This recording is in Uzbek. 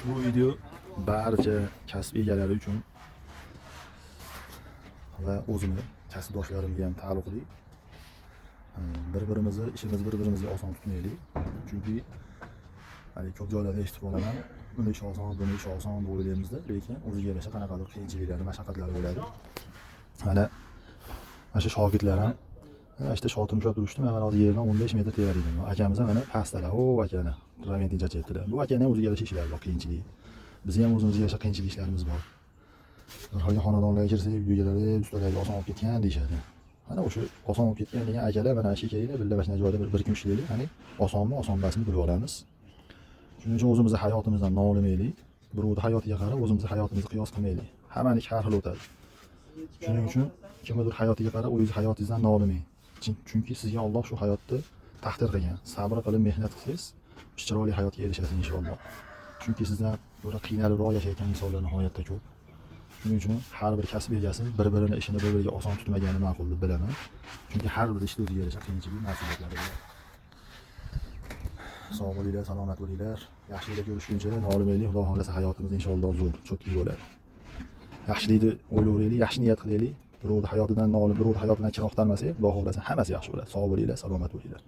Bu video barcha kasb egalari uchun va o'zimni kasbdoshlarimga ham taalluqli. Bir-birimizni ishimiz bir-birimizga oson tutmaylik. Chunki ko'p joylarda eshitib qolaman, uni ish oson, buni ish oson deb o'ylaymizda, lekin o'ziga yarasha qanaqadir qiyinchiliklari, mashaqqatlari bo'ladi. Mana shu shogirdlar ham işte shotim-shot turishdi, men hozir yerdan 15 metr terar edim. Akamiz ham mana pastdalar. Akani, raventin chachyaptilar. Bu akani ham o'ziga yarasha ishlari bor, qiyinchilik. Bizni ham o'zimizga yarasha qiyinchilik ishlarimiz bor. Har xonadonlarga kirsak, uygalar ustalarga oson olib ketgan deyishadi. Mana o'sha oson olib ketgan degan akalar mana shu kerakda billa mashina joyda bir kun ishlaylik. Hani osonmi, oson emasmi bilib olamiz. Shuning uchun o'zimizni hayotimizdan nolimaylik. Birovning hayotiga qarab o'zimizni hayotimizni qiyos qilmaylik. Hammaniki har xil o'tadi. Shuning uchun kimdir hayotiga qarab o'zingiz hayotingizdan nolimang. Chunki sizga Alloh shu hayotni taqdir qilgan. Sabr qilib mehnat qilsangiz, chiroyli hayotga erishasiz inshaalloh. Chunki sizdan ko'ra qiynalibroq yashayotgan insonlar nihoyatda ko'p. Shuning uchun har bir kasb egasi bir-birini ishini bir-biriga oson tutmagani ma'qul deb bilaman. Chunki har bir ishda o'ziga yarasha qiyinchilik, mas'uliyatlari bor. Sog' bo'linglar, salomat bo'linglar. Yaxshilikda ko'rishguncha nolimaylik. Xudo xolasa hayotimiz inshaalloh zo'r, cho'tki bo'ladi. Yaxshilikni o'ylayveraylik, yaxshi niyat qilaylik. Birovning hayotidan nolib, birovning hayotidan chiroq tanmasak, Xudo xolasa hammasi yaxshi bo'ladi. Sog' bo'linglar, salomat bo'linglar.